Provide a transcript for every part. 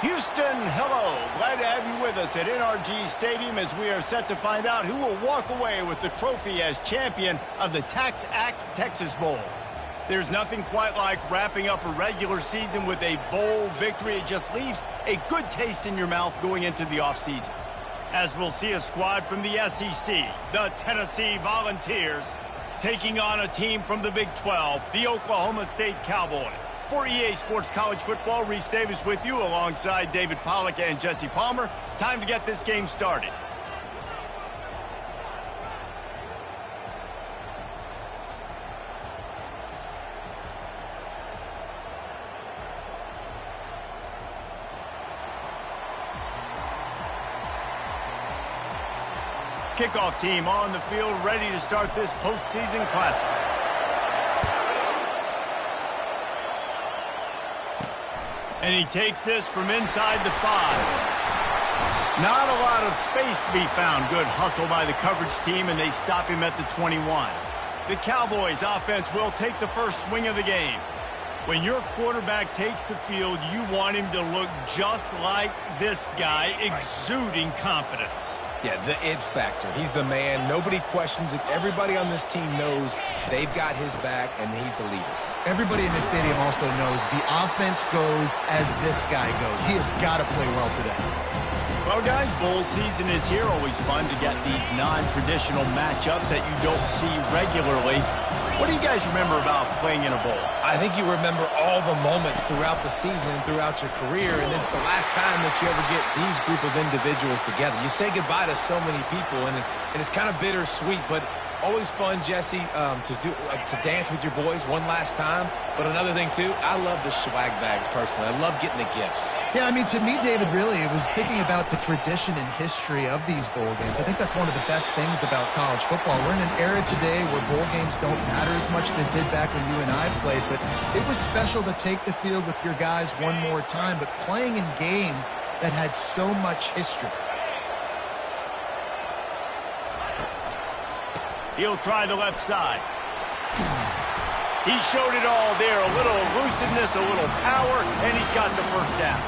Houston, hello. Glad to have you with us at NRG Stadium as we are set to find out who will walk away with the trophy as champion of the Tax Act Texas Bowl. There's nothing quite like wrapping up a regular season with a bowl victory. It just leaves a good taste in your mouth going into the offseason. As we'll see a squad from the SEC, the Tennessee Volunteers, taking on a team from the Big 12, the Oklahoma State Cowboys. For EA Sports College Football, Reese Davis with you alongside David Pollack and Jesse Palmer. Time to get this game started. Kickoff team on the field, ready to start this postseason classic. And he takes this from inside the 5. Not a lot of space to be found. Good hustle by the coverage team, and they stop him at the 21. The Cowboys offense will take the first swing of the game. When your quarterback takes the field, you want him to look just like this guy, exuding confidence. Yeah, the it factor. He's the man. Nobody questions it. Everybody on this team knows they've got his back, and he's the leader. Everybody in this stadium also knows the offense goes as this guy goes. He has got to play well today. Well, guys, bowl season is here. Always fun to get these non-traditional matchups that you don't see regularly. What do you guys remember about playing in a bowl? I think you remember all the moments throughout the season and throughout your career, and it's the last time that you ever get these group of individuals together. You say goodbye to so many people, and it's kind of bittersweet, but always fun, Jesse, to dance with your boys one last time. But another thing, too, I love the swag bags personally. I love getting the gifts. Yeah, I mean, to me, David, really, it was thinking about the tradition and history of these bowl games. I think that's one of the best things about college football. We're in an era today where bowl games don't matter as much as they did back when you and I played, but it was special to take the field with your guys one more time, but playing in games that had so much history. He'll try the left side. He showed it all there. A little elusiveness, a little power, and he's got the first down.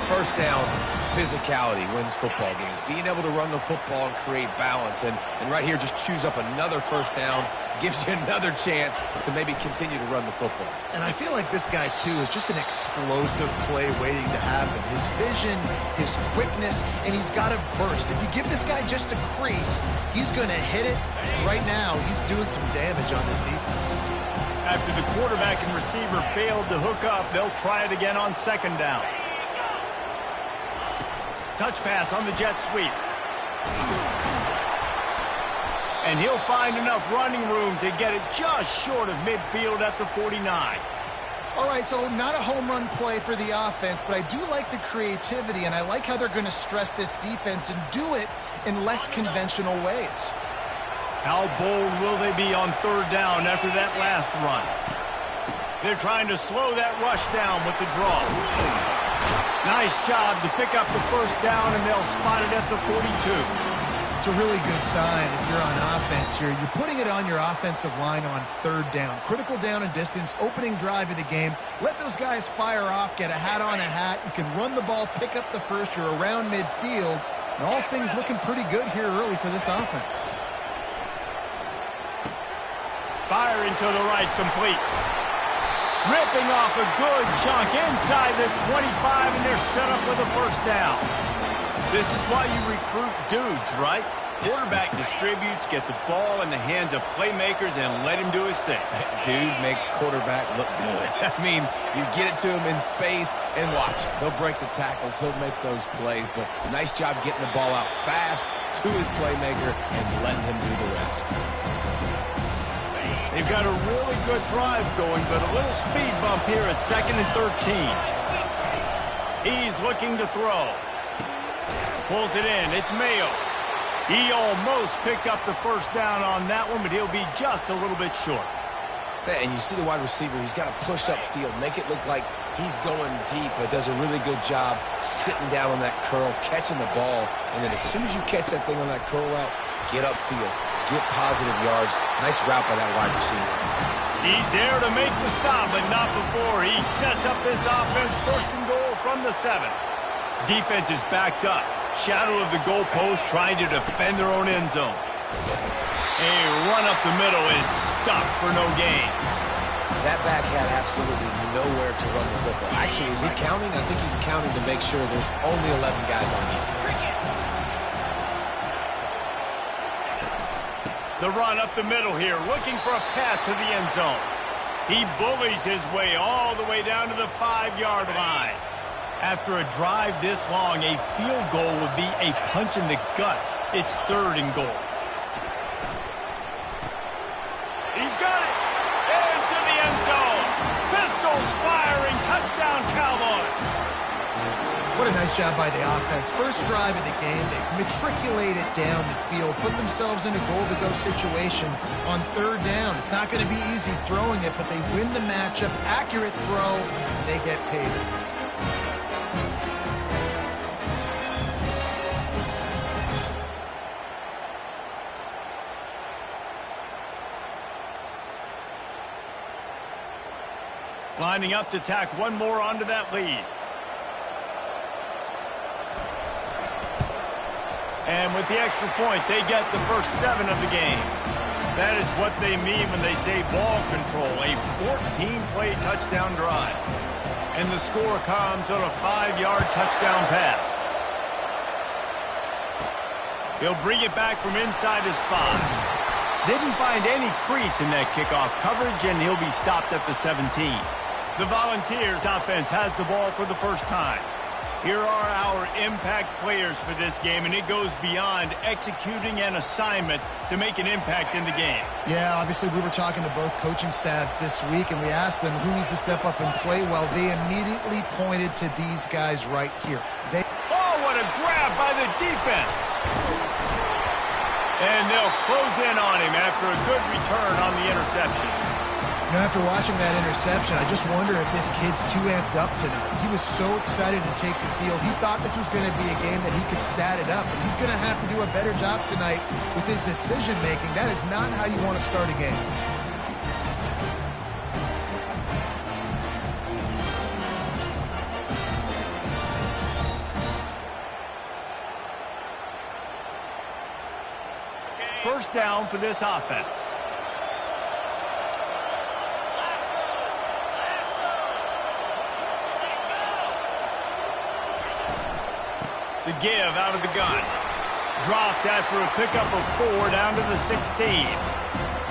First down, physicality wins football games. Being able to run the football and create balance. And right here, just choose up another first down. Gives you another chance to maybe continue to run the football. And I feel like this guy, too, is just an explosive play waiting to happen. His vision, his quickness, and he's got a burst. If you give this guy just a crease, he's going to hit it. Right now, he's doing some damage on this defense. After the quarterback and receiver failed to hook up, they'll try it again on second down. Touch pass on the jet sweep. And he'll find enough running room to get it just short of midfield at the 49. All right, so not a home run play for the offense, but I do like the creativity, and I like how they're going to stress this defense and do it in less conventional ways. How bold will they be on third down after that last run? They're trying to slow that rush down with the draw. Nice job to pick up the first down, and they'll spot it at the 42. It's a really good sign if you're on offense here. You're putting it on your offensive line on third down. Critical down and distance, opening drive of the game. Let those guys fire off, get a hat on a hat. You can run the ball, pick up the first. You're around midfield. And all things looking pretty good here early for this offense. Firing to the right, complete. Ripping off a good chunk inside the 25, and they're set up with a first down. This is why you recruit dudes, right? Quarterback distributes, get the ball in the hands of playmakers, and let him do his thing. Dude makes quarterback look good. I mean, you get it to him in space and watch him. He'll break the tackles. He'll make those plays, but nice job getting the ball out fast to his playmaker and letting him do the rest. They've got a really good drive going, but a little speed bump here at 2nd and 13. He's looking to throw. Pulls it in. It's Mayo. He almost picked up the first down on that one, but he'll be just a little bit short. And you see the wide receiver. He's got to push upfield, make it look like he's going deep, but does a really good job sitting down on that curl, catching the ball. And then as soon as you catch that thing on that curl route, get upfield, get positive yards. Nice route by that wide receiver. He's there to make the stop, but not before. He sets up this offense 1st and goal from the 7. Defense is backed up. Shadow of the goalpost trying to defend their own end zone. A run up the middle is stuck for no gain. That back had absolutely nowhere to run the football. Actually, is he counting? I think he's counting to make sure there's only 11 guys on defense. The run up the middle here, looking for a path to the end zone. He bullies his way all the way down to the 5-yard line. After a drive this long, a field goal would be a punch in the gut. It's 3rd and goal. He's got it! Into the end zone! Pistols firing! Touchdown, Cowboys! What a nice job by the offense. First drive of the game, they matriculated down the field, put themselves in a goal-to-go situation on 3rd down. It's not going to be easy throwing it, but they win the matchup. Accurate throw, and they get paid. Lining up to tack one more onto that lead. And with the extra point, they get the first 7 of the game. That is what they mean when they say ball control, a 14-play touchdown drive. And the score comes on a 5-yard touchdown pass. He'll bring it back from inside his 5. Didn't find any crease in that kickoff coverage, and he'll be stopped at the 17. The Volunteers offense has the ball for the first time. Here are our impact players for this game, and it goes beyond executing an assignment to make an impact in the game. Yeah, obviously we were talking to both coaching staffs this week, and we asked them who needs to step up and play well. They immediately pointed to these guys right here. Oh, what a grab by the defense! And they'll close in on him after a good return on the interception. You know, after watching that interception, I just wonder if this kid's too amped up tonight. He was so excited to take the field. He thought this was going to be a game that he could stat it up, but he's going to have to do a better job tonight with his decision-making. That is not how you want to start a game. First down for this offense. The give out of the gun. Dropped after a pickup of 4 down to the 16.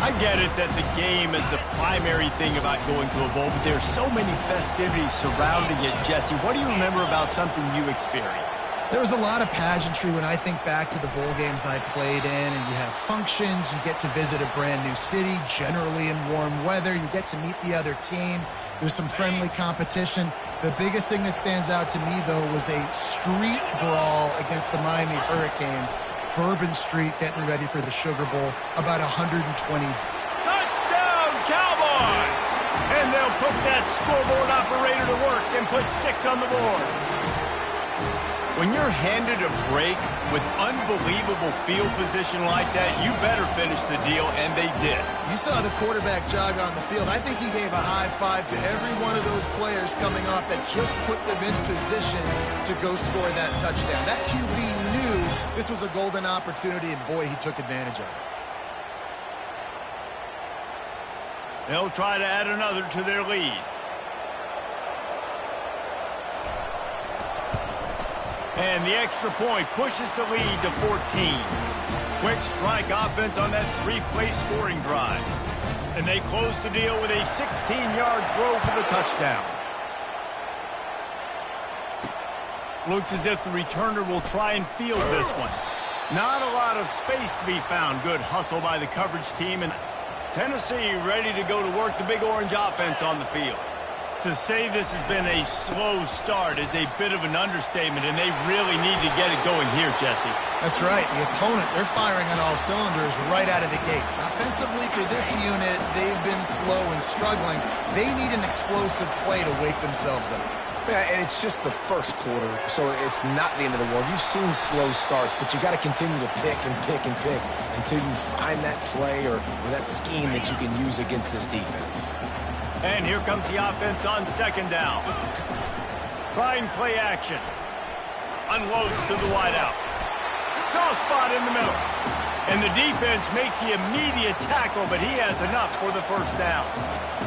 I get it that the game is the primary thing about going to a bowl, but there's so many festivities surrounding it, Jesse. What do you remember about something you experienced? There was a lot of pageantry when I think back to the bowl games I played in, and you have functions, you get to visit a brand new city, generally in warm weather, you get to meet the other team, there's some friendly competition. The biggest thing that stands out to me, though, was a street brawl against the Miami Hurricanes. Bourbon Street getting ready for the Sugar Bowl, about 120. Touchdown, Cowboys! And they'll put that scoreboard operator to work and put 6 on the board. When you're handed a break with unbelievable field position like that, you better finish the deal, and they did. You saw the quarterback jog on the field. I think he gave a high five to every one of those players coming off that just put them in position to go score that touchdown. That QB knew this was a golden opportunity, and boy, he took advantage of it. They'll try to add another to their lead. And the extra point pushes the lead to 14. Quick strike offense on that 3-play scoring drive. And they close the deal with a 16-yard throw for the touchdown. Looks as if the returner will try and field this one. Not a lot of space to be found. Good hustle by the coverage team. And Tennessee ready to go to work the Big Orange offense on the field. To say this has been a slow start is a bit of an understatement, and they really need to get it going here, Jesse. That's right. The opponent, they're firing on all cylinders right out of the gate. Offensively for this unit, they've been slow and struggling. They need an explosive play to wake themselves up. Yeah, and it's just the first quarter, so it's not the end of the world. You've seen slow starts, but you got to continue to pick and pick and pick until you find that play or that scheme that you can use against this defense. And here comes the offense on second down. Trying play action. Unloads to the wideout. Soft spot in the middle. And the defense makes the immediate tackle, but he has enough for the first down.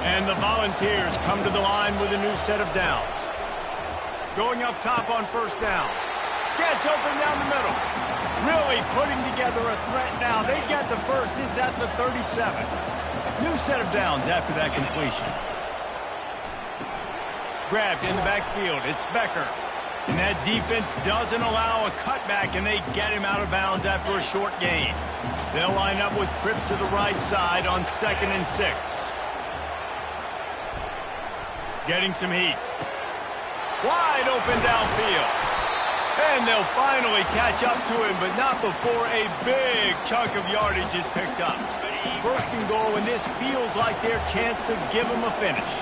And the Volunteers come to the line with a new set of downs. Going up top on first down. Gets open down the middle. Really putting together a threat now. They get the first. It's at the 37. New set of downs after that completion. Grabbed in the backfield. It's Becker. And that defense doesn't allow a cutback, and they get him out of bounds after a short gain. They'll line up with trips to the right side on 2nd and 6. Getting some heat. Wide open downfield. And they'll finally catch up to him, but not before a big chunk of yardage is picked up. First and goal, and this feels like their chance to give them a finish.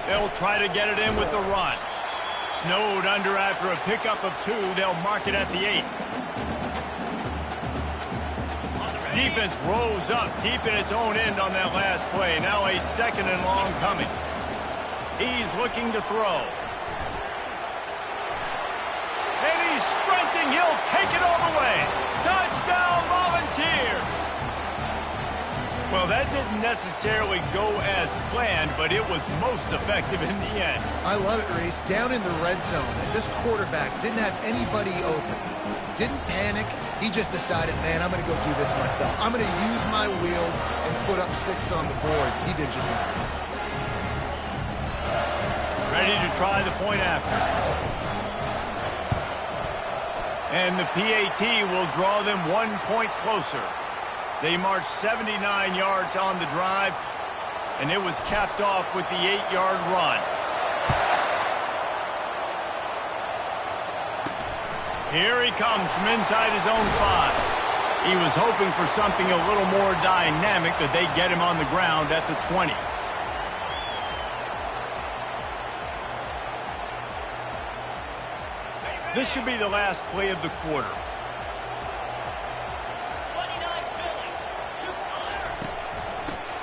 They'll try to get it in with the run. Snowed under after a pickup of 2. They'll mark it at the 8. Defense rose up deep in its own end on that last play. Now a 2nd and long coming. He's looking to throw. And he's sprinting. He'll take it all the way. Touchdown, Volunteers! Well, that didn't necessarily go as planned, but it was most effective in the end. I love it, Reese. Down in the red zone, and this quarterback didn't have anybody open. Didn't panic. He just decided, man, I'm going to go do this myself. I'm going to use my wheels and put up 6 on the board. He did just that. Ready to try the point after. And the PAT will draw them 1 point closer. They marched 79 yards on the drive, and it was capped off with the 8-yard run. Here he comes from inside his own 5. He was hoping for something a little more dynamic, but they get him on the ground at the 20. This should be the last play of the quarter.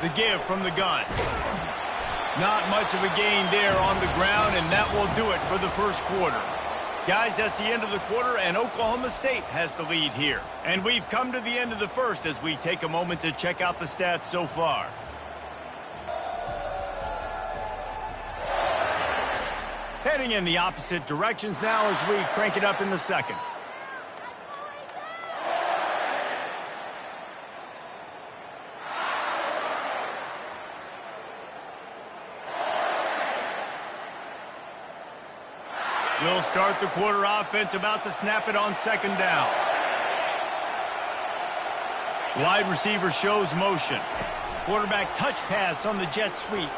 The give from the gun. Not much of a gain there on the ground, and that will do it for the first quarter. Guys, that's the end of the quarter, and Oklahoma State has the lead here. And we've come to the end of the first as we take a moment to check out the stats so far. Heading in the opposite directions now as we crank it up in the second. We'll start the quarter offense, about to snap it on 2nd down. Wide receiver shows motion. Quarterback touch pass on the jet sweep.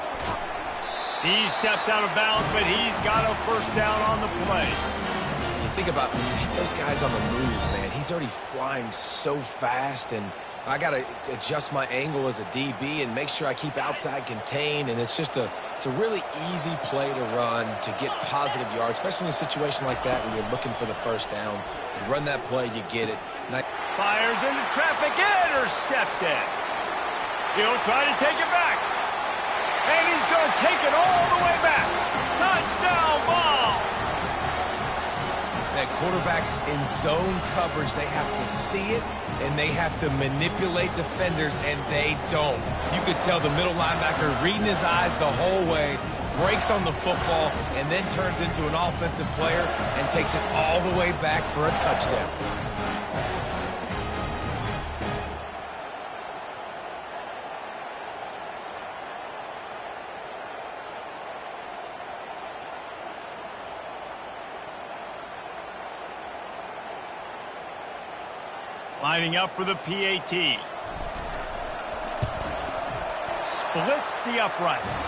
He steps out of bounds, but he's got a first down on the play. You think about when you hit those guys on the move, man, he's already flying so fast, and I got to adjust my angle as a DB and make sure I keep outside contained, and it's just it's a really easy play to run to get positive yards, especially in a situation like that where you're looking for the first down. You run that play, you get it. Fires into traffic, intercepted. He'll try to take it back. And he's going to take it all the way back. Touchdown ball. That quarterbacks in zone coverage, they have to see it, and they have to manipulate defenders, and they don't. You could tell the middle linebacker reading his eyes the whole way, breaks on the football, and then turns into an offensive player and takes it all the way back for a touchdown. Lining up for the PAT. Splits the uprights.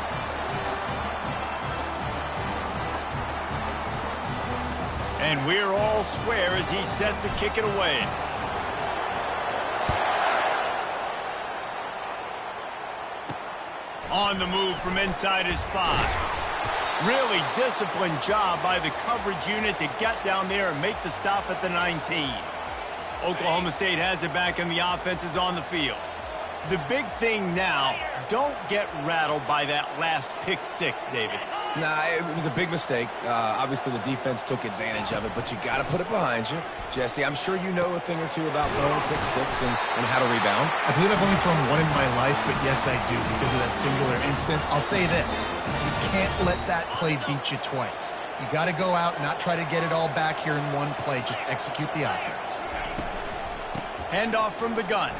And we're all square as he's set to kick it away. On the move from inside his 5. Really disciplined job by the coverage unit to get down there and make the stop at the 19. Oklahoma State has it back, and the offense is on the field. The big thing now, don't get rattled by that last pick 6, David. Nah, it was a big mistake. Obviously, the defense took advantage of it, but you got to put it behind you. Jesse, I'm sure you know a thing or two about throwing a pick six and how to rebound. I believe I've only thrown one in my life, but yes, I do because of that singular instance. I'll say this. You can't let that play beat you twice. You got to go out and not try to get it all back here in one play. Just execute the offense. Handoff from the gun.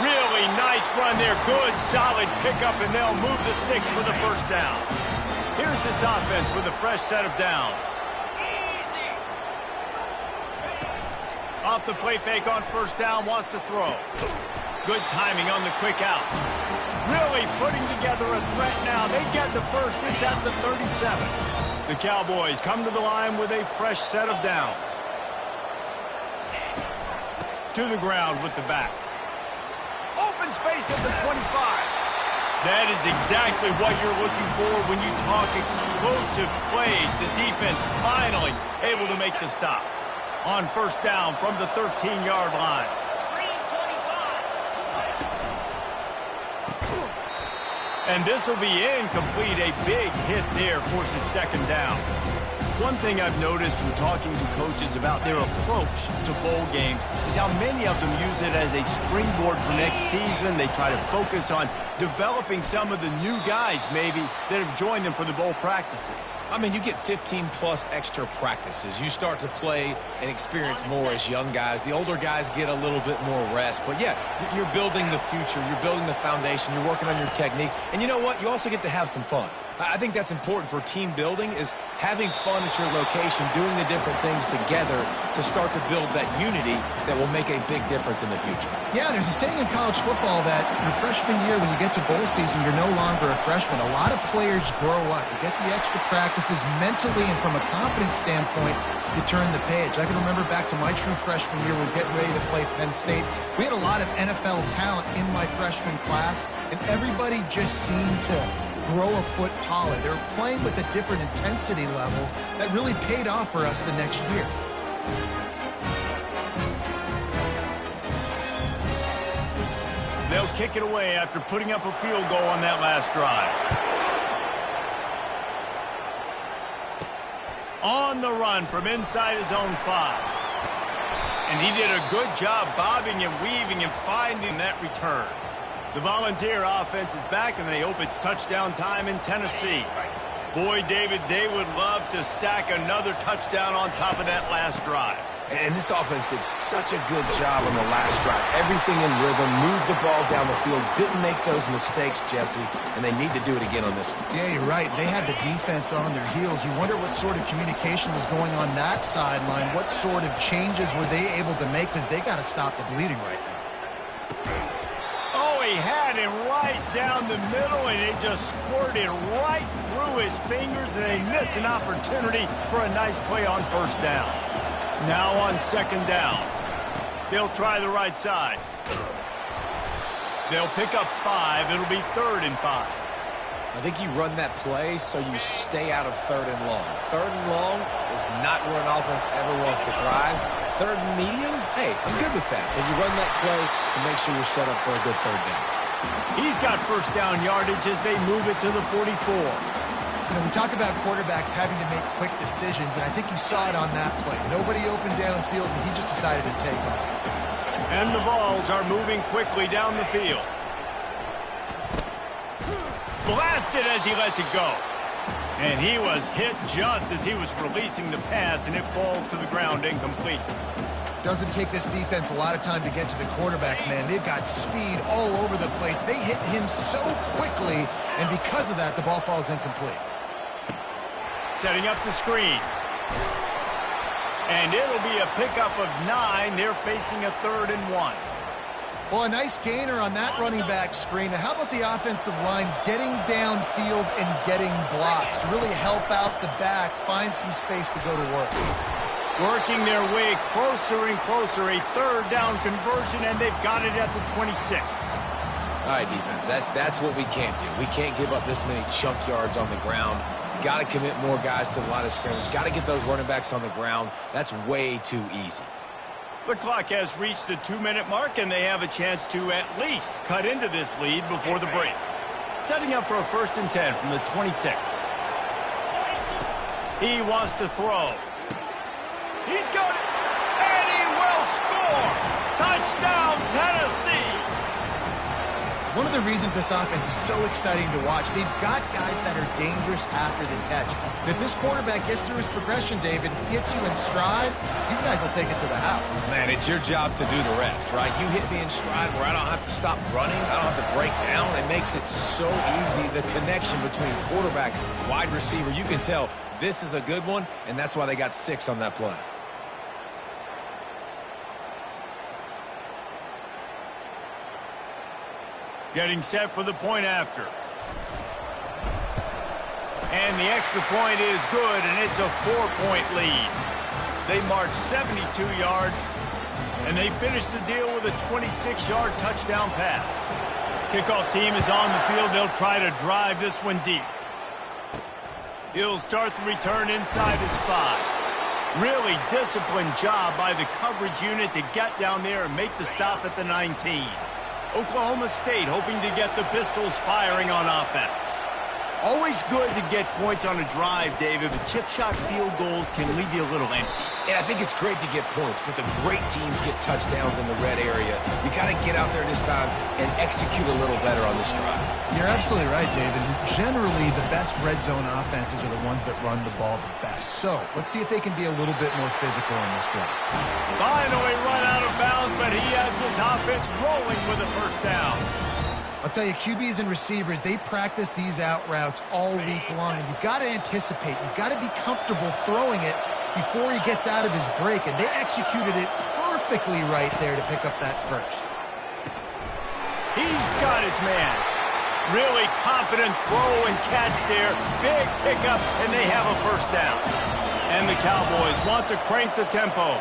Really nice run there. Good, solid pickup, and they'll move the sticks for the first down. Here's this offense with a fresh set of downs. Off the play fake on first down, wants to throw. Good timing on the quick out. Really putting together a threat now. They get the first. It's at the 37. The Cowboys come to the line with a fresh set of downs. To the ground with the back. Open space at the 25. That is exactly what you're looking for when you talk explosive plays. The defense finally able to make the stop. On first down from the 13-yard line. And this will be incomplete. A big hit there forces second down. One thing I've noticed from talking to coaches about their approach to bowl games is how many of them use it as a springboard for next season. They try to focus on developing some of the new guys, maybe, that have joined them for the bowl practices. I mean, you get 15-plus extra practices. You start to play and experience more as young guys. The older guys get a little bit more rest. But, yeah, you're building the future. You're building the foundation. You're working on your technique. And you know what? You also get to have some fun. I think that's important for team building, is having fun at your location, doing the different things together to start to build that unity that will make a big difference in the future. Yeah, there's a saying in college football that your freshman year, when you get to bowl season, you're no longer a freshman. A lot of players grow up. You get the extra practices mentally, and from a confidence standpoint, you turn the page. I can remember back to my true freshman year, we're getting ready to play Penn State. We had a lot of NFL talent in my freshman class, and everybody just seemed to grow a foot taller. They were playing with a different intensity level that really paid off for us the next year. They'll kick it away after putting up a field goal on that last drive. On the run from inside his own 5. And he did a good job bobbing and weaving and finding that return. The Volunteer offense is back, and they hope it's touchdown time in Tennessee. Boy, David, they would love to stack another touchdown on top of that last drive. And this offense did such a good job on the last drive. Everything in rhythm, moved the ball down the field, didn't make those mistakes, Jesse, and they need to do it again on this one. Yeah, you're right. They had the defense on their heels. You wonder what sort of communication was going on that sideline. What sort of changes were they able to make, because they got to stop the bleeding right now. He had him right down the middle, and it just squirted right through his fingers, and they miss an opportunity for a nice play on first down. Now on second down. They'll try the right side. They'll pick up 5. It'll be 3rd and 5. I think you run that play so you stay out of 3rd and long. 3rd and long is not where an offense ever wants to thrive. 3rd and medium, hey, I'm good with that. So you run that play to make sure you're set up for a good 3rd down. He's got first down yardage as they move it to the 44. You know, we talk about quarterbacks having to make quick decisions, and I think you saw it on that play. Nobody opened downfield, and he just decided to take off. And the Vols are moving quickly down the field. Blasted as he lets it go. And he was hit just as he was releasing the pass, and it falls to the ground incomplete. Doesn't take this defense a lot of time to get to the quarterback, man. They've got speed all over the place. They hit him so quickly, and because of that, the ball falls incomplete. Setting up the screen. And it'll be a pickup of 9. They're facing a 3rd and 1. Well, a nice gainer on that running back screen. Now, how about the offensive line getting downfield and getting blocks to really help out the back, find some space to go to work? Working their way closer and closer. A 3rd down conversion, and they've got it at the 26. All right, defense, that's what we can't do. We can't give up this many chunk yards on the ground. Got to commit more guys to the line of scrimmage. Got to get those running backs on the ground. That's way too easy. The clock has reached the 2-minute mark, and they have a chance to at least cut into this lead before the break. Setting up for a 1st and 10 from the 26. He wants to throw. He's got it, and he will score! Touchdown, Tennessee! One of the reasons this offense is so exciting to watch, they've got guys that are dangerous after the catch. And if this quarterback gets through his progression, David, hits you in stride, these guys will take it to the house. Man, it's your job to do the rest, right? You hit me in stride where I don't have to stop running, I don't have to break down. It makes it so easy, the connection between quarterback and wide receiver. You can tell this is a good one, and that's why they got 6 on that play. Getting set for the point after. And the extra point is good, and it's a 4-point lead. They march 72 yards, and they finish the deal with a 26-yard touchdown pass. Kickoff team is on the field. They'll try to drive this one deep. He'll start the return inside his 5. Really disciplined job by the coverage unit to get down there and make the stop at the 19. Oklahoma State hoping to get the Pistols firing on offense. Always good to get points on a drive, David, but chip shot field goals can leave you a little empty. And I think it's great to get points, but the great teams get touchdowns in the red area. You got to get out there this time and execute a little better on this drive. You're absolutely right, David. Generally, the best red zone offenses are the ones that run the ball the best. So let's see if they can be a little bit more physical in this drive. Finally run out of bounds, but he has this offense rolling with a 1st down. I'll tell you, QBs and receivers, they practice these out routes all week long, and you've got to anticipate. You've got to be comfortable throwing it before he gets out of his break, and they executed it perfectly right there to pick up that 1st. He's got his man. Really confident throw and catch there. Big pickup, and they have a 1st down. And the Cowboys want to crank the tempo.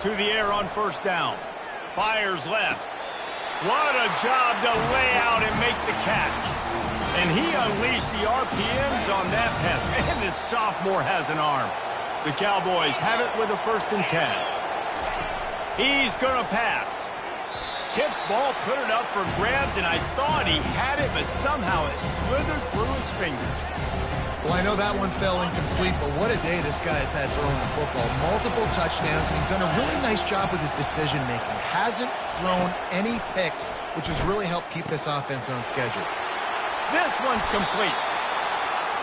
To the air on 1st down. Fires left. What a job to lay out and make the catch. And he unleashed the RPMs on that pass. Man, this sophomore has an arm. The Cowboys have it with a 1st and 10. He's going to pass. Tip ball, put it up for grabs, and I thought he had it, but somehow it slithered through his fingers. Well, I know that one fell incomplete, but what a day this guy has had throwing the football. Multiple touchdowns, and he's done a really nice job with his decision-making. Hasn't thrown any picks, which has really helped keep this offense on schedule. This one's complete.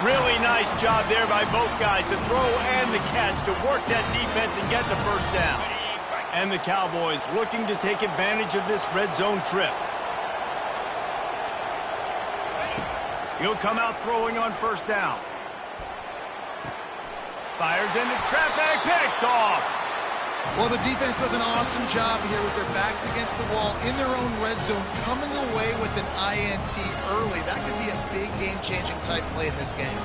Really nice job there by both guys to throw and the catch to work that defense and get the 1st down. And the Cowboys looking to take advantage of this red zone trip. He'll come out throwing on 1st down. Fires into traffic, picked off. Well, the defense does an awesome job here with their backs against the wall in their own red zone, coming away with an INT early. That could be a big game-changing type play in this game.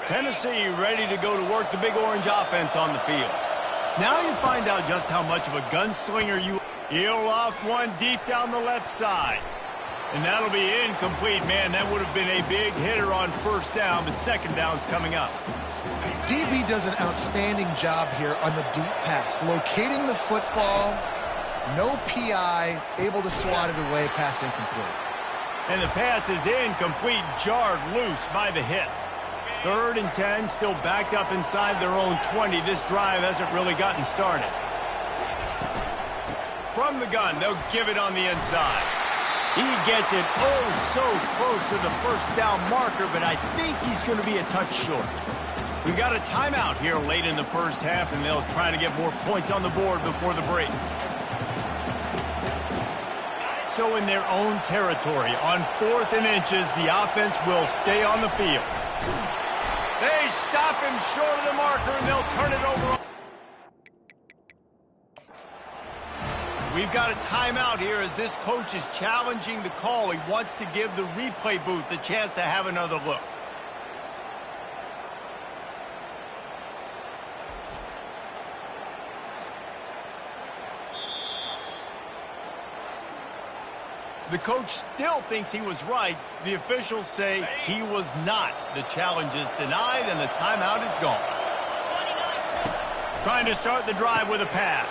Tennessee ready to go to work the Big Orange offense on the field. Now you find out just how much of a gunslinger you are. He'll loft one deep down the left side. And that'll be incomplete. Man, that would have been a big hitter on 1st down, but 2nd down's coming up. DB does an outstanding job here on the deep pass, locating the football, no PI, able to swat it away, pass incomplete. And the pass is incomplete, jarred loose by the hit. 3rd and 10, still backed up inside their own 20. This drive hasn't really gotten started. From the gun, they'll give it on the inside. He gets it oh so close to the 1st down marker, but I think he's going to be a touch short. We've got a timeout here late in the 1st half, and they'll try to get more points on the board before the break. So in their own territory, on 4th and inches, the offense will stay on the field. They stop him short of the marker, and they'll turn it over. We've got a timeout here as this coach is challenging the call. He wants to give the replay booth the chance to have another look. The coach still thinks he was right. The officials say he was not. The challenge is denied, and the timeout is gone. Trying to start the drive with a pass.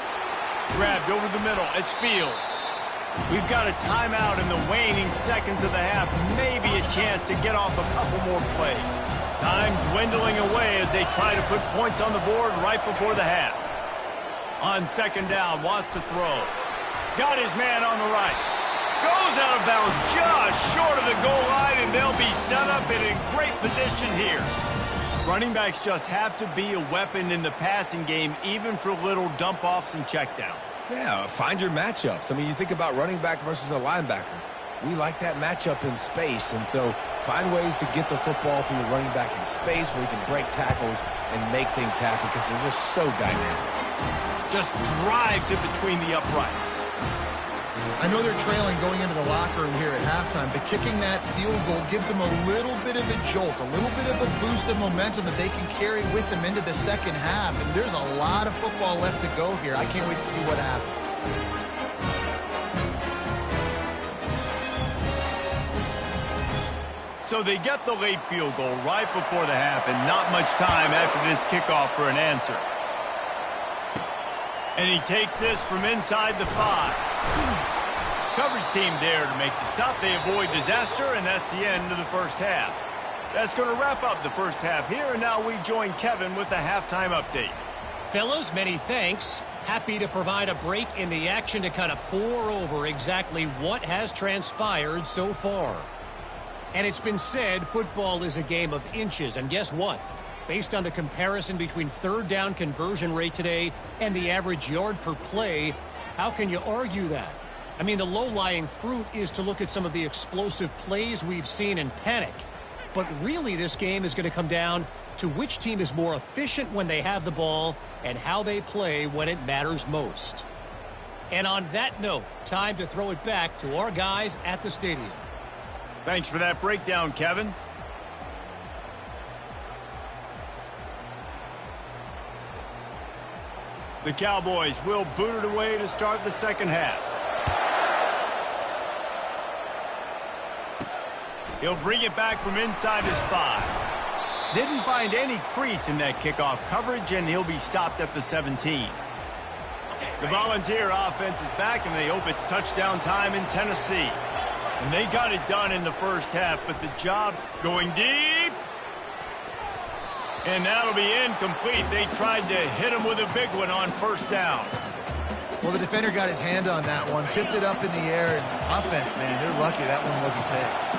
Grabbed over the middle. It's Fields. We've got a timeout in the waning seconds of the half. Maybe a chance to get off a couple more plays. Time dwindling away as they try to put points on the board right before the half. On second down, wants to throw. Got his man on the right. Goes out of bounds just short of the goal line, and they'll be set up and in great position here. Running backs just have to be a weapon in the passing game, even for little dump-offs and checkdowns. Yeah, find your matchups. I mean, you think about running back versus a linebacker. We like that matchup in space, and so find ways to get the football to your running back in space where you can break tackles and make things happen because they're just so dynamic. Just drives it between the uprights. I know they're trailing going into the locker room here at halftime, but kicking that field goal gives them a little bit of a jolt, a little bit of a boost of momentum that they can carry with them into the second half. And there's a lot of football left to go here. I can't wait to see what happens. So they get the late field goal right before the half, and not much time after this kickoff for an answer. And he takes this from inside the 5. Coverage team there to make the stop. They avoid disaster, and that's the end of the first half. That's going to wrap up the first half here, and now we join Kevin with the halftime update. Fellas, many thanks. Happy to provide a break in the action to kind of pour over exactly what has transpired so far. And it's been said football is a game of inches, and guess what? Based on the comparison between third down conversion rate today and the average yard per play, how can you argue that? I mean, the low-lying fruit is to look at some of the explosive plays we've seen and panic. But really, this game is going to come down to which team is more efficient when they have the ball and how they play when it matters most. And on that note, time to throw it back to our guys at the stadium. Thanks for that breakdown, Kevin. The Cowboys will boot it away to start the second half. He'll bring it back from inside his 5. Didn't find any crease in that kickoff coverage, and he'll be stopped at the 17. The Volunteer offense is back, and they hope it's touchdown time in Tennessee. And they got it done in the first half, but the job going deep. And that'll be incomplete. They tried to hit him with a big one on first down. Well, the defender got his hand on that one, tipped it up in the air, and offense, man, they're lucky that one wasn't picked.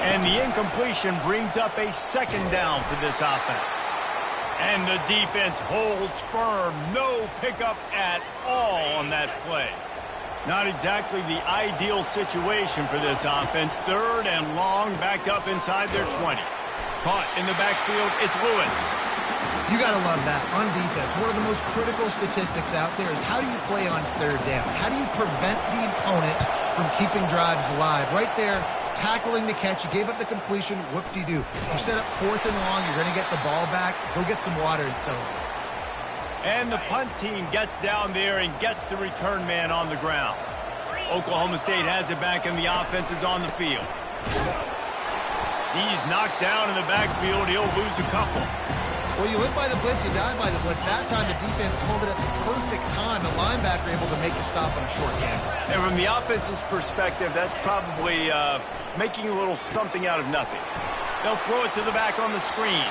And the incompletion brings up a second down for this offense. And the defense holds firm. No pickup at all on that play. Not exactly the ideal situation for this offense. Third and long, backed up inside their 20. Caught in the backfield, it's Lewis. You got to love that on defense. One of the most critical statistics out there is how do you play on third down? How do you prevent the opponent from keeping drives alive? Right there, tackling the catch. You gave up the completion. Whoop-de-doo. You set up fourth and long. You're going to get the ball back. Go get some water and celebrate. And the punt team gets down there and gets the return man on the ground. Oklahoma State has it back, and the offense is on the field. He's knocked down in the backfield. He'll lose a couple. Well, you live by the blitz, you die by the blitz. That time the defense called it at the perfect time. The linebacker able to make the stop on a short gainer. And from the offense's perspective, that's probably making a little something out of nothing. They'll throw it to the back on the screen.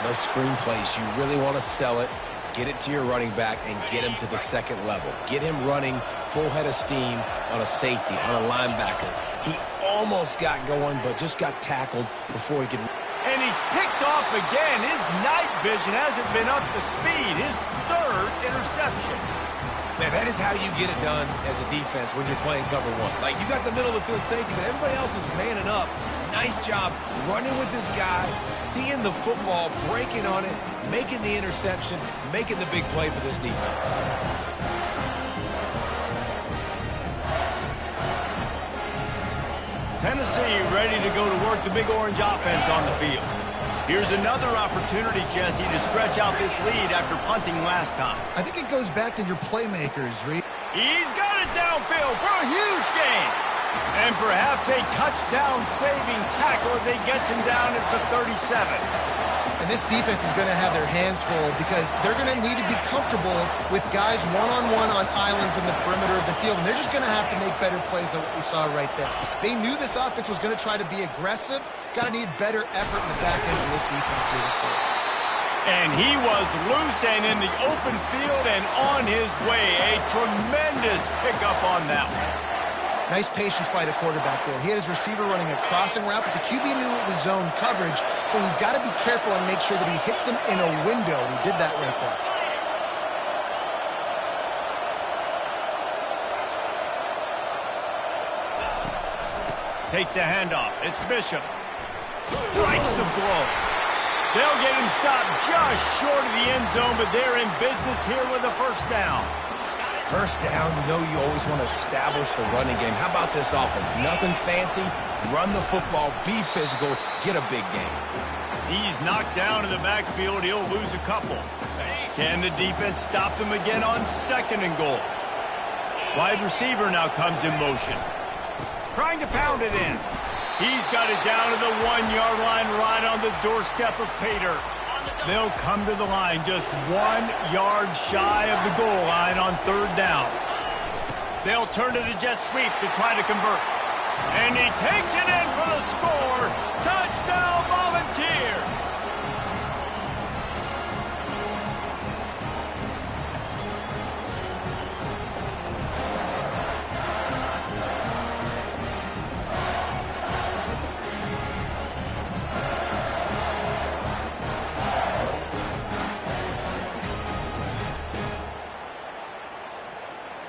Those screen plays, you really want to sell it, get it to your running back, and get him to the second level. Get him running full head of steam on a safety, on a linebacker. He almost got going, but just got tackled before he could. And he's picked off again. His night vision hasn't been up to speed. His third interception. Man, that is how you get it done as a defense when you're playing cover one. Like, you got the middle of the field safety, but everybody else is manning up. Nice job running with this guy, seeing the football, breaking on it, making the interception, making the big play for this defense. Tennessee ready to go to work the Big Orange offense on the field. Here's another opportunity, Jesse, to stretch out this lead after punting last time. I think it goes back to your playmakers, Reed. He's got it downfield for a huge gain. And perhaps a touchdown-saving tackle as he gets him down at the 37. And this defense is going to have their hands full because they're going to need to be comfortable with guys one-on-one on islands in the perimeter of the field. And they're just going to have to make better plays than what we saw right there. They knew this offense was going to try to be aggressive. Got to need better effort in the back end of this defense moving forward. And he was loose and in the open field and on his way. A tremendous pickup on that one. Nice patience by the quarterback there. He had his receiver running a crossing route, but the QB knew it was zone coverage, so he's got to be careful and make sure that he hits him in a window. He did that right there. Takes the handoff. It's Bishop. Strikes the blow. They'll get him stopped just short of the end zone, but they're in business here with a first down. First down, you know you always want to establish the running game. How about this offense? Nothing fancy. Run the football, be physical, get a big game. He's knocked down in the backfield. He'll lose a couple. Can the defense stop them again on 2nd and goal? Wide receiver now comes in motion. Trying to pound it in. He's got it down to the 1-yard line right on the doorstep of Pater. They'll come to the line just 1 yard shy of the goal line on 3rd down. They'll turn to the jet sweep to try to convert. And he takes it in for the score. Touchdown, Volunteers!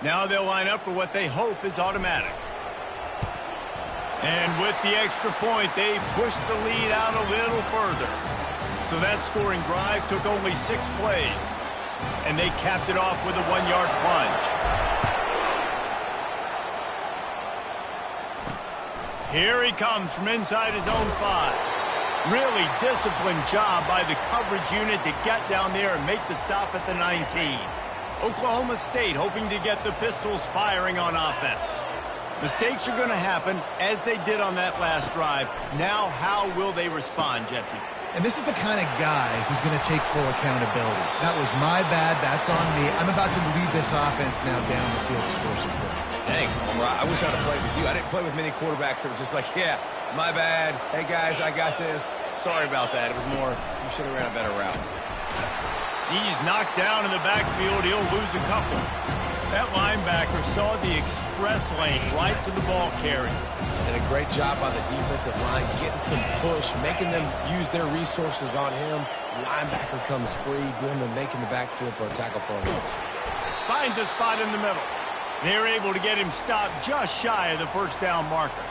Now they'll line up for what they hope is automatic. And with the extra point, they pushed the lead out a little further. So that scoring drive took only 6 plays. And they capped it off with a 1-yard plunge. Here he comes from inside his own 5. Really disciplined job by the coverage unit to get down there and make the stop at the 19. Oklahoma State hoping to get the Pistols firing on offense. Mistakes are going to happen, as they did on that last drive. Now, how will they respond, Jesse? And this is the kind of guy who's going to take full accountability. That was my bad. That's on me. I'm about to lead this offense now down the field to score some points. Dang, I wish I'd have played with you. I didn't play with many quarterbacks that were just like, yeah, my bad. Hey, guys, I got this. Sorry about that. It was more, you should have ran a better route. He's knocked down in the backfield. He'll lose a couple. That linebacker saw the express lane right to the ball carrier. And a great job on the defensive line, getting some push, making them use their resources on him. Linebacker comes free, boom, and making the backfield for a tackle for a loss. Finds a spot in the middle. They're able to get him stopped just shy of the first down marker.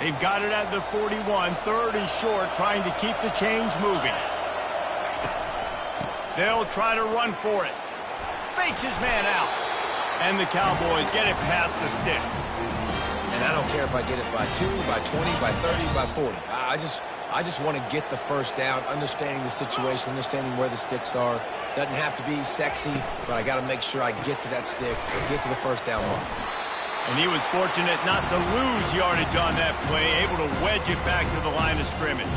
They've got it at the 41, 3rd and short, trying to keep the chains moving. They'll try to run for it. Fakes his man out. And the Cowboys get it past the sticks. And I don't care if I get it by 2, by 20, by 30, by 40. I just want to get the first down, understanding the situation, understanding where the sticks are. Doesn't have to be sexy, but I got to make sure I get to that stick, get to the first down mark. And he was fortunate not to lose yardage on that play, able to wedge it back to the line of scrimmage.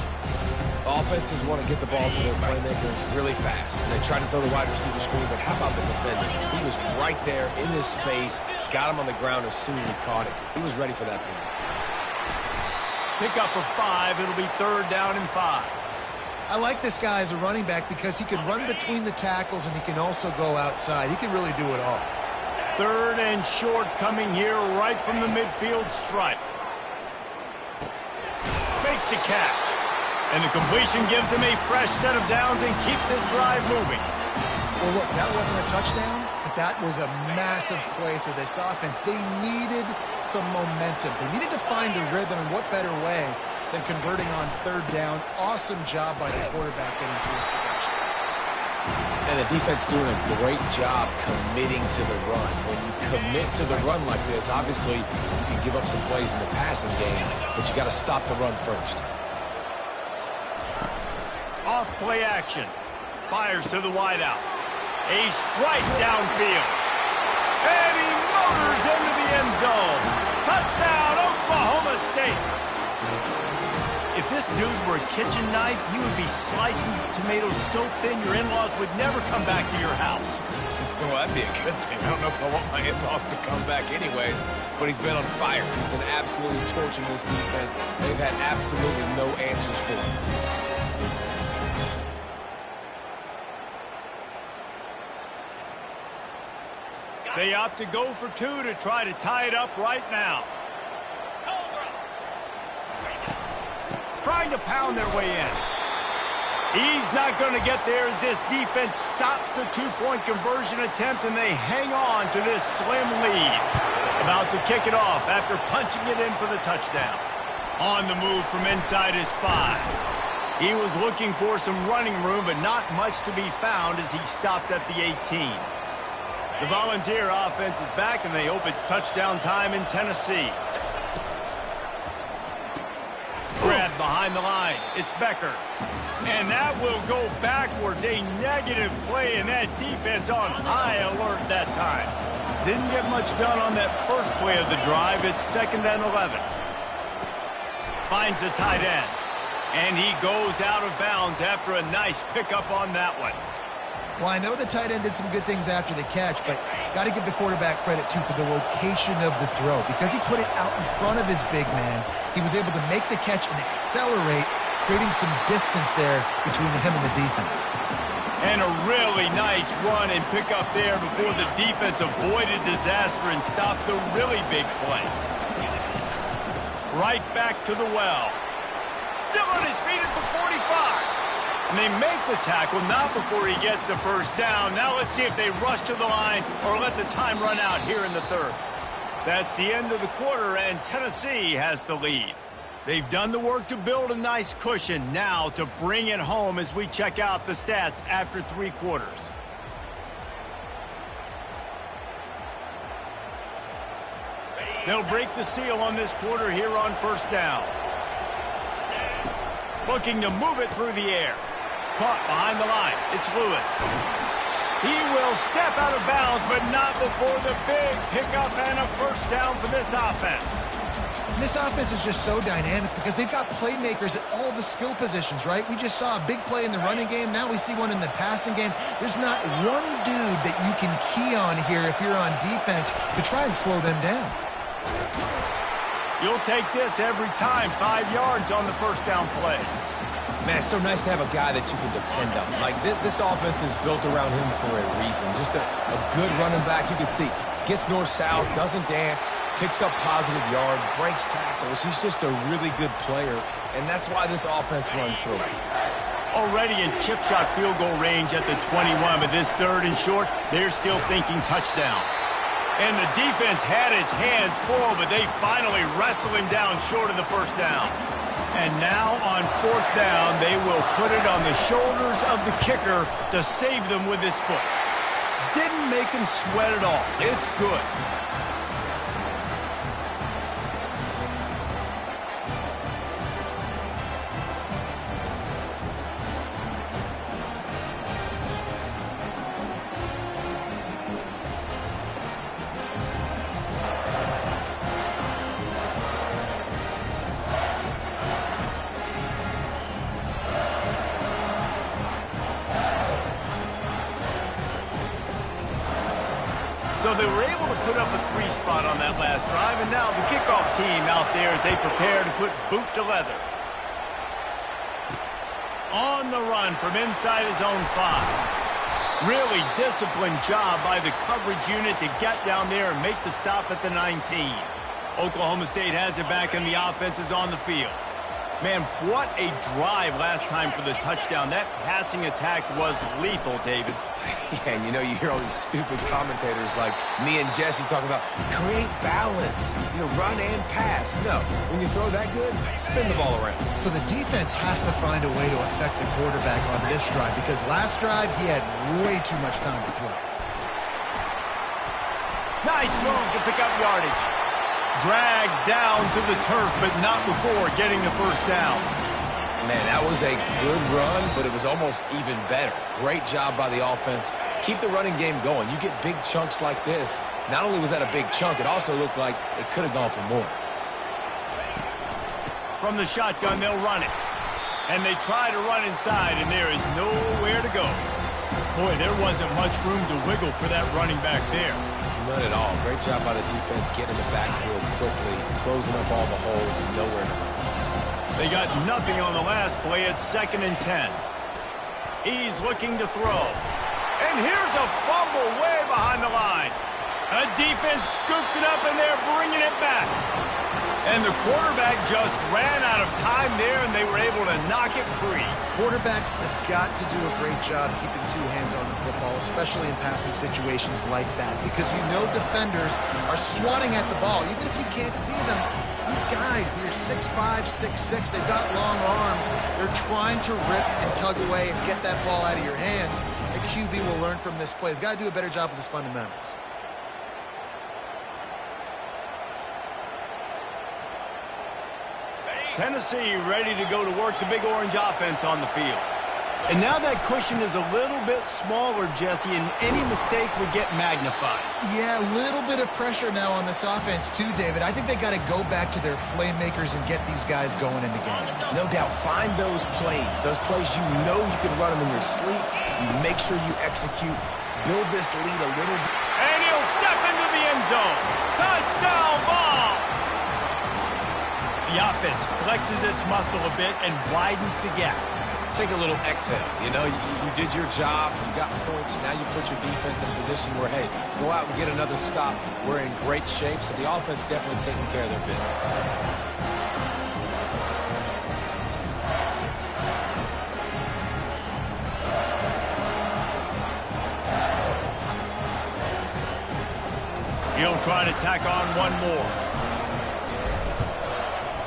Offenses want to get the ball to their playmakers really fast. And they try to throw the wide receiver screen, but how about the defender? He was right there in his space, got him on the ground as soon as he caught it. He was ready for that play. Pick up of 5. It'll be 3rd down and 5. I like this guy as a running back because he can run between the tackles and he can also go outside. He can really do it all. 3rd and short coming here right from the midfield stripe. Makes the catch. And the completion gives him a fresh set of downs and keeps this drive moving. Well, look, that wasn't a touchdown, but that was a massive play for this offense. They needed some momentum. They needed to find a rhythm, and what better way than converting on 3rd down. Awesome job by the quarterback getting to his production. And the defense doing a great job committing to the run. When you commit to the run like this, obviously you can give up some plays in the passing game, but you got to stop the run first. Off play action. Fires to the wideout. A strike downfield. And he motors into the end zone. Touchdown, Oklahoma! dude were a kitchen knife, you would be slicing tomatoes so thin your in-laws would never come back to your house. Well, that'd be a good thing. I don't know if I want my in-laws to come back anyways, but he's been on fire. He's been absolutely torching this defense. They've had absolutely no answers for him. They opt to go for two to try to tie it up right now. Trying to pound their way in. He's not going to get there as this defense stops the two-point conversion attempt, and they hang on to this slim lead. About to kick it off after punching it in for the touchdown. On the move from inside his 5. He was looking for some running room, but not much to be found as he stopped at the 18. The Volunteer offense is back, and they hope it's touchdown time in Tennessee. Grab behind the line. It's Becker. And that will go backwards. A negative play, and that defense on high alert that time. Didn't get much done on that first play of the drive. It's 2nd and 11. Finds the tight end. And he goes out of bounds after a nice pickup on that one. Well, I know the tight end did some good things after the catch, but got to give the quarterback credit, too, for the location of the throw. Because he put it out in front of his big man, he was able to make the catch and accelerate, creating some distance there between him and the defense. And a really nice run and pick up there before the defense avoided disaster and stopped the really big play. Right back to the well. Still on his feet at the 45. And they make the tackle, not before he gets the first down. Now let's see if they rush to the line or let the time run out here in the 3rd. That's the end of the quarter, and Tennessee has the lead. They've done the work to build a nice cushion. Now to bring it home as we check out the stats after 3 quarters. They'll break the seal on this quarter here on 1st down. Looking to move it through the air. Caught behind the line. It's Lewis. He will step out of bounds, but not before the big pickup and a first down for this offense. This offense is just so dynamic because they've got playmakers at all the skill positions, right? We just saw a big play in the running game. Now we see one in the passing game. There's not one dude that you can key on here if you're on defense to try and slow them down. You'll take this every time. 5 yards on the first down play. Man, it's so nice to have a guy that you can depend on. Like, this offense is built around him for a reason. Just a good running back. You can see, gets north-south, doesn't dance, picks up positive yards, breaks tackles. He's just a really good player, and that's why this offense runs through him. Already in chip shot field goal range at the 21, but this 3rd and short, they're still thinking touchdown. And the defense had his hands full, but they finally wrestle him down short of the first down. And now on 4th down, they will put it on the shoulders of the kicker to save them with his foot. Didn't make him sweat at all. It's good. So they were able to put up a 3 spot on that last drive, and now the kickoff team out there as they prepare to put boot to leather. On the run from inside his own 5. Really disciplined job by the coverage unit to get down there and make the stop at the 19. Oklahoma State has it back, and the offense is on the field. Man, what a drive last time for the touchdown. That passing attack was lethal, David. Yeah, and you know, you hear all these stupid commentators like me and Jesse talking about create balance, run and pass. No, when you throw that good, spin the ball around. So the defense has to find a way to affect the quarterback on this drive because last drive he had way too much time to throw. Nice move to pick up yardage. Dragged down to the turf, but not before getting the first down. Man, that was a good run, but it was almost even better. Great job by the offense. Keep the running game going. You get big chunks like this. Not only was that a big chunk, it also looked like it could have gone for more. From the shotgun, they'll run it. And they try to run inside, and there is nowhere to go. Boy, there wasn't much room to wiggle for that running back there. None at all. Great job by the defense getting in the backfield quickly, closing up all the holes, nowhere to run. They got nothing on the last play. It's 2nd and 10. He's looking to throw. And here's a fumble way behind the line. A defense scoops it up, and they're bringing it back. And the quarterback just ran out of time there, and they were able to knock it free. Quarterbacks have got to do a great job keeping two hands on the football, especially in passing situations like that, because you know defenders are swatting at the ball. Even if you can't see them, these guys, they're 6'5", 6'6", they've got long arms. They're trying to rip and tug away and get that ball out of your hands. The QB will learn from this play. He's got to do a better job with his fundamentals. Tennessee ready to go to work the big orange offense on the field. And now that cushion is a little bit smaller, Jesse, and any mistake would get magnified. Yeah, a little bit of pressure now on this offense too, David. I think they got to go back to their playmakers and get these guys going in the game. No doubt, find those plays you know you can run them in your sleep. You make sure you execute, build this lead a little bit. And he'll step into the end zone. Touchdown ball! The offense flexes its muscle a bit and widens the gap. Take a little exhale. You know, you did your job. You got points. Now you put your defense in a position where, hey, go out and get another stop. We're in great shape, so the offense definitely taking care of their business. He'll try to tack on one more.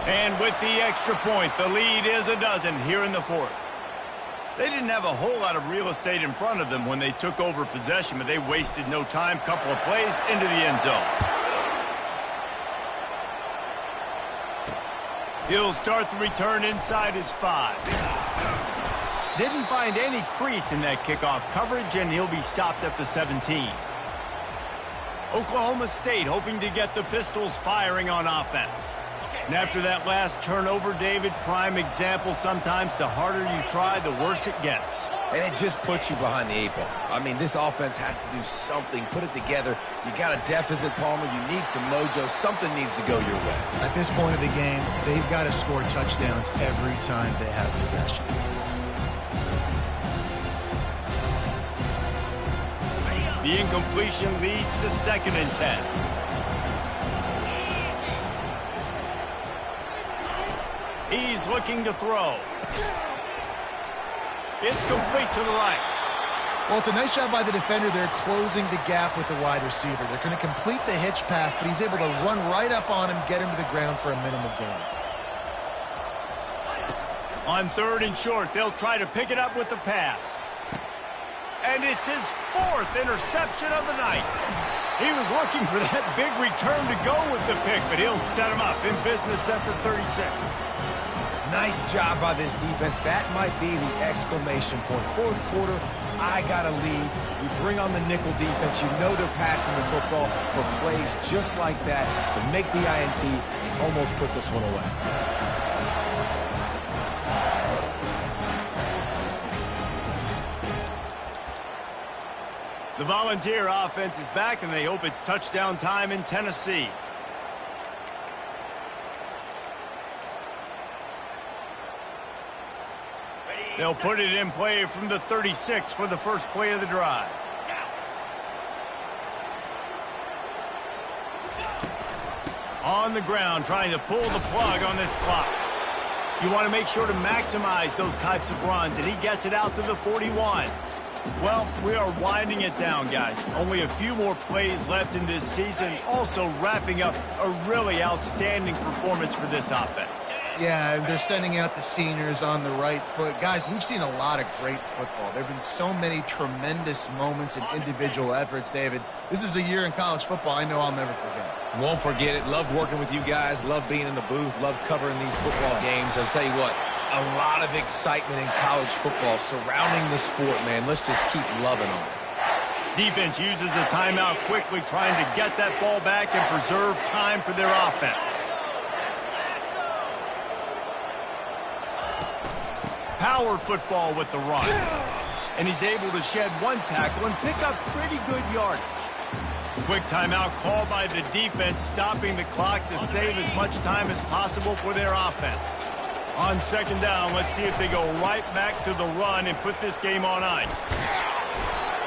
And with the extra point, the lead is a dozen here in the 4th. They didn't have a whole lot of real estate in front of them when they took over possession, but they wasted no time. Couple of plays into the end zone. He'll start the return inside his 5. Didn't find any crease in that kickoff coverage, and he'll be stopped at the 17. Oklahoma State hoping to get the Pistols firing on offense. And after that last turnover, David, prime example, sometimes the harder you try, the worse it gets. And it just puts you behind the 8 ball. I mean, this offense has to do something, put it together. You got a deficit, Palmer. You need some mojo. Something needs to go your way. At this point of the game, they've got to score touchdowns every time they have possession. The incompletion leads to 2nd and 10. He's looking to throw. It's complete to the right. Well, it's a nice job by the defender. They're closing the gap with the wide receiver. They're going to complete the hitch pass, but he's able to run right up on him, get him to the ground for a minimal gain. On 3rd and short, they'll try to pick it up with the pass. And it's his 4th interception of the night. He was looking for that big return to go with the pick, but he'll set him up in business at the 36. Nice job by this defense. That might be the exclamation point. 4th quarter, I got a lead. We bring on the nickel defense. You know they're passing the football for plays just like that to make the INT and almost put this one away. The Volunteer offense is back, and they hope it's touchdown time in Tennessee. They'll put it in play from the 36 for the first play of the drive. On the ground, trying to pull the plug on this clock. You want to make sure to maximize those types of runs, and he gets it out to the 41. Well, we are winding it down, guys. Only a few more plays left in this season. Also wrapping up a really outstanding performance for this offense. Yeah, they're sending out the seniors on the right foot. Guys, we've seen a lot of great football. There have been so many tremendous moments and individual efforts, David. This is a year in college football I know I'll never forget. Won't forget it. Loved working with you guys. Loved being in the booth. Loved covering these football games. I'll tell you what, a lot of excitement in college football surrounding the sport, man. Let's just keep loving on it. Defense uses a timeout quickly, trying to get that ball back and preserve time for their offense. power football with the run. And he's able to shed one tackle and pick up pretty good yardage. Quick timeout called by the defense, stopping the clock to save as much time as possible for their offense. On second down, let's see if they go right back to the run and put this game on ice.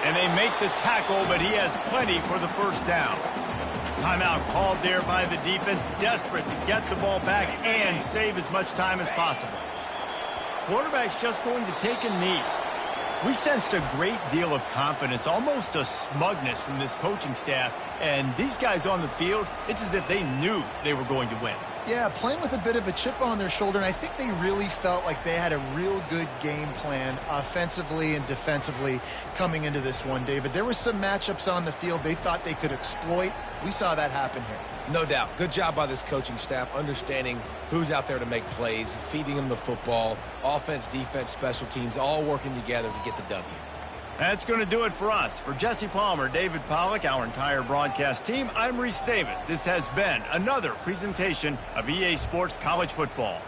And they make the tackle, but he has plenty for the first down. Timeout called there by the defense, desperate to get the ball back and save as much time as possible. Quarterback's just going to take a knee. We sensed a great deal of confidence, almost a smugness from this coaching staff. And these guys on the field, it's as if they knew they were going to win. Yeah, playing with a bit of a chip on their shoulder, and I think they really felt like they had a real good game plan offensively and defensively coming into this one, David. There were some matchups on the field they thought they could exploit. We saw that happen here. No doubt. Good job by this coaching staff, understanding who's out there to make plays, feeding them the football, offense, defense, special teams, all working together to get the W. That's going to do it for us. For Jesse Palmer, David Pollack, our entire broadcast team, I'm Reese Davis. This has been another presentation of EA Sports College Football.